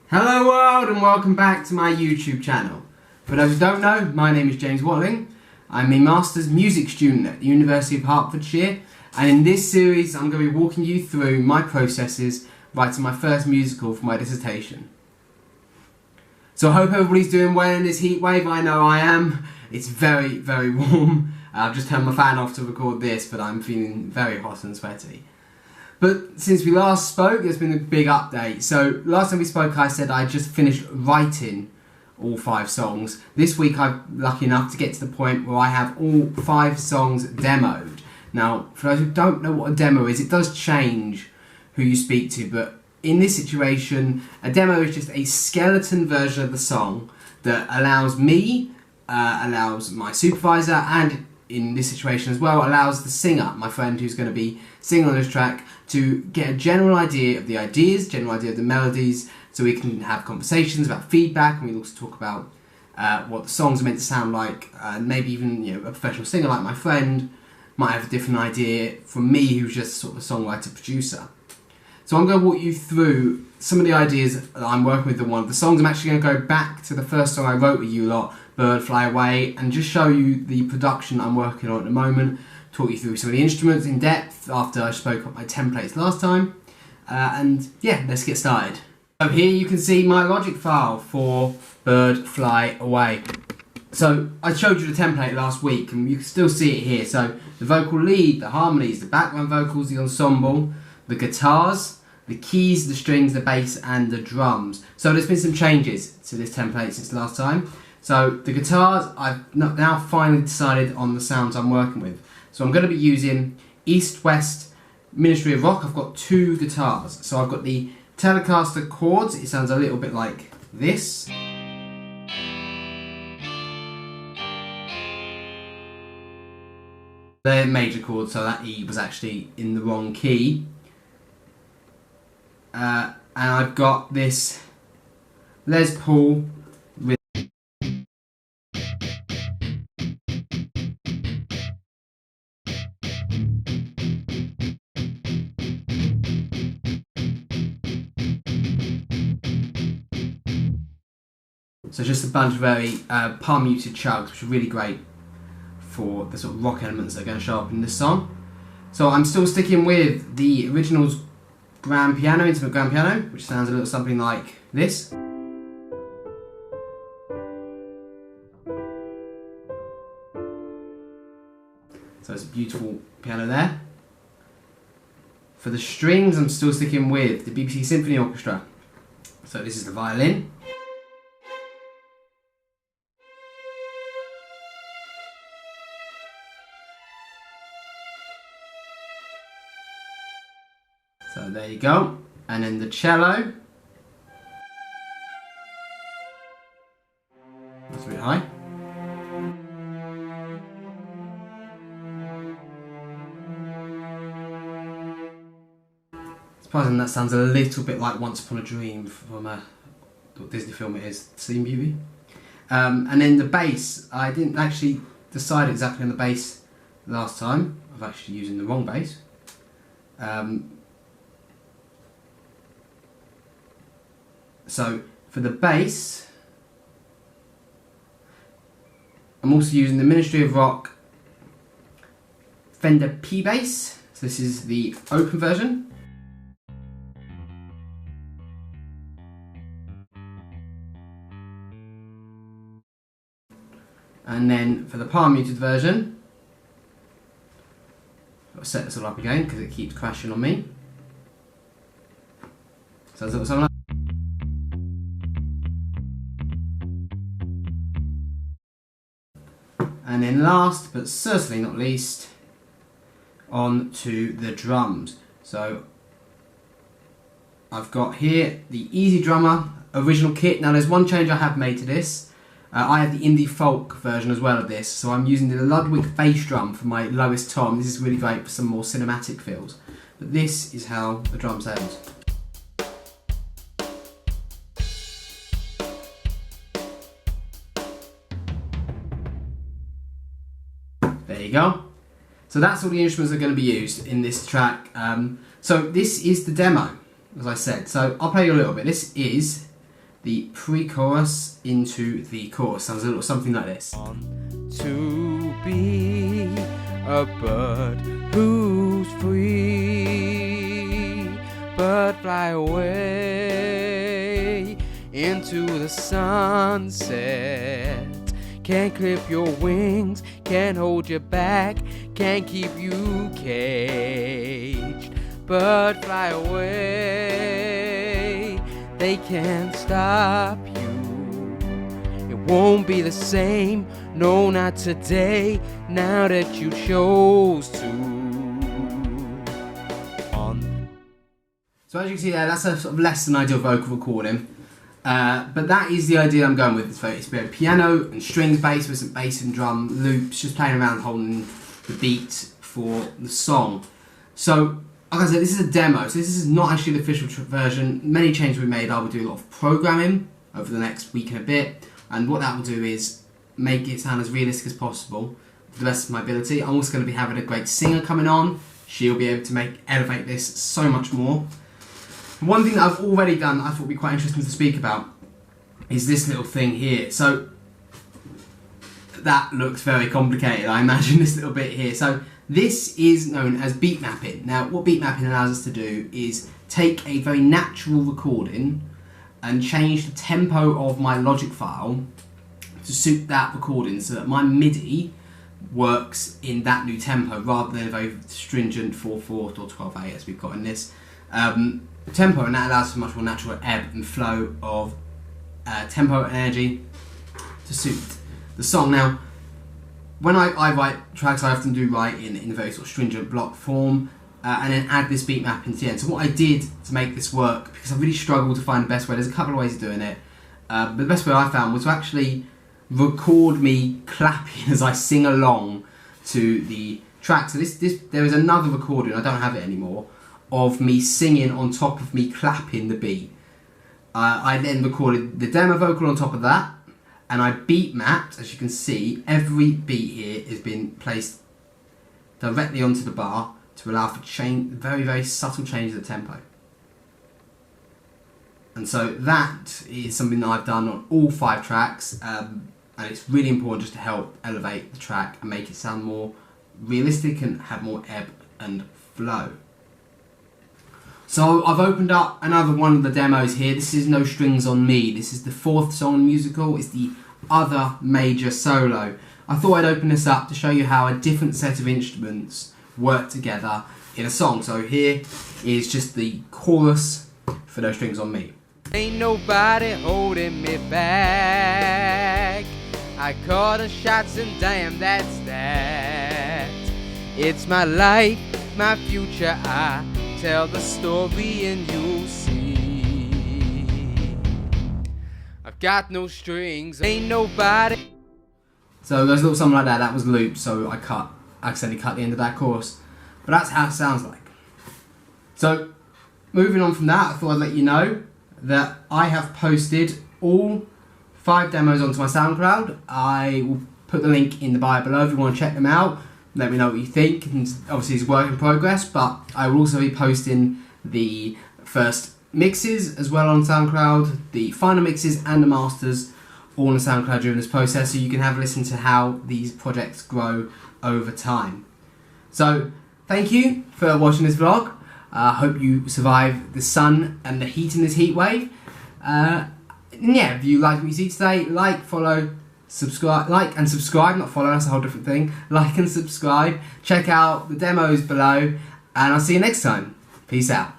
Hello world and welcome back to my YouTube channel. For those who don't know, my name is James Watling. I'm a Master's Music student at the University of Hertfordshire, and in this series I'm going to be walking you through my processes writing my first musical for my dissertation. So I hope everybody's doing well in this heat wave. I know I am. It's very, very warm. I've just turned my fan off to record this, but I'm feeling very hot and sweaty. But since we last spoke, there's been a big update. So last time we spoke, I said I just finished writing all 5 songs. This week I'm lucky enough to get to the point where I have all 5 songs demoed. Now, for those who don't know what a demo is, it does change who you speak to, but in this situation, a demo is just a skeleton version of the song that allows me, allows my supervisor, and in this situation as well, allows the singer, my friend who's going to be singing on this track, to get a general idea of the ideas, general idea of the melodies, so we can have conversations about feedback, and we'll also talk about what the songs are meant to sound like, maybe even a professional singer like my friend might have a different idea from me, who's just sort of a songwriter producer. So I'm going to walk you through some of the ideas that I'm working with in one of the songs. I'm actually going to go back to the first song I wrote with you lot, Bird Fly Away, and just show you the production I'm working on at the moment, talk you through some of the instruments in depth after I spoke about my templates last time, and yeah, let's get started. So here you can see my logic file for Bird Fly Away. So I showed you the template last week and you can still see it here. So the vocal lead, the harmonies, the background vocals, the ensemble, the guitars, the keys, the strings, the bass and the drums. So there's been some changes to this template since last time. So the guitars, I've now finally decided on the sounds I'm working with. So I'm going to be using East West Ministry of Rock. I've got 2 guitars. So I've got the Telecaster chords. It sounds a little bit like this. They're major chords, so that E was actually in the wrong key. And I've got this Les Paul with so just a bunch of very palm muted chugs, which are really great for the sort of rock elements that are going to show up in this song. So I'm still sticking with the original's grand piano, intimate grand piano, which sounds a little something like this. So it's a beautiful piano there. For the strings, I'm still sticking with the BBC Symphony Orchestra. So this is the violin. So there you go, and then the cello. That's a bit high. Surprising that sounds a little bit like Once Upon a Dream from what Disney film it is, Sleeping Beauty. And then the bass, I didn't actually decide exactly on the bass last time. I'm actually using the wrong bass. So for the bass, I'm also using the Ministry of Rock Fender P bass. So this is the open version. And then for the palm muted version, I'll set this all up again because it keeps crashing on me. So there's something like. And then last, but certainly not least, on to the drums. So I've got here the Easy Drummer original kit. Now there's one change I have made to this. I have the indie folk version as well of this. So I'm using the Ludwig bass drum for my lowest tom. This is really great for some more cinematic feels. But this is how the drum sounds. There you go. So that's all the instruments that are going to be used in this track. So this is the demo, as I said. So I'll play you a little bit. This is the pre-chorus into the chorus. Sounds a little something like this. To be a bird who's free, but fly away into the sunset. Can't clip your wings, can't hold you back, can't keep you caged, but fly away. They can't stop you. It won't be the same, no, not today, now that you chose to. So as you can see there, that's a sort of less than ideal vocal recording. But that is the idea I'm going with. It's very piano and strings bass with some bass and drum loops, just playing around holding the beat for the song. So, like I said, this is a demo, so this is not actually the official version. Many changes we made. I will do a lot of programming over the next week and a bit, and what that will do is make it sound as realistic as possible to the best of my ability. I'm also going to be having a great singer coming on. She'll be able to elevate this so much more. One thing that I've already done I thought would be quite interesting to speak about is this little thing here. So that looks very complicated, I imagine, this little bit here. So this is known as beat mapping. Now what beat mapping allows us to do is take a very natural recording and change the tempo of my logic file to suit that recording so that my MIDI works in that new tempo rather than a very stringent 4/4 or 12/8 as we've got in this tempo, and that allows for much more natural ebb and flow of tempo and energy to suit the song. Now, when I write tracks, I often do write in a very sort of stringent block form and then add this beat map into the end. So what I did to make this work, because I really struggled to find the best way, there's a couple of ways of doing it, but the best way I found was to actually record me clapping as I sing along to the track. So there is another recording, I don't have it anymore, of me singing on top of me clapping the beat. I then recorded the demo vocal on top of that, and I beat mapped, as you can see, every beat here has been placed directly onto the bar to allow for very, very subtle changes of tempo. And so that is something that I've done on all 5 tracks, and it's really important just to help elevate the track and make it sound more realistic and have more ebb and flow. So I've opened up another one of the demos here. This is No Strings on Me. This is the 4th song in the musical. It's the other major solo. I thought I'd open this up to show you how a different set of instruments work together in a song. So here is just the chorus for No Strings on Me. Ain't nobody holding me back. I call the shots and damn, that's that. It's my life, my future, I tell the story and you'll see. I've got no strings, ain't nobody. So there's a little something like that. That was looped, so I accidentally cut the end of that chorus. But that's how it sounds like. So moving on from that, I thought I'd let you know that I have posted all 5 demos onto my SoundCloud. I will put the link in the bio below if you want to check them out. Let me know what you think, and obviously it's a work in progress, but I will also be posting the first mixes as well on SoundCloud, the final mixes and the masters all on SoundCloud during this process, so you can have a listen to how these projects grow over time. So thank you for watching this vlog. I hope you survive the sun and the heat in this heat wave. Yeah, if you like what you see today, follow, subscribe, like and subscribe, not follow, that's a whole different thing. Like and subscribe, check out the demos below, and I'll see you next time. Peace out.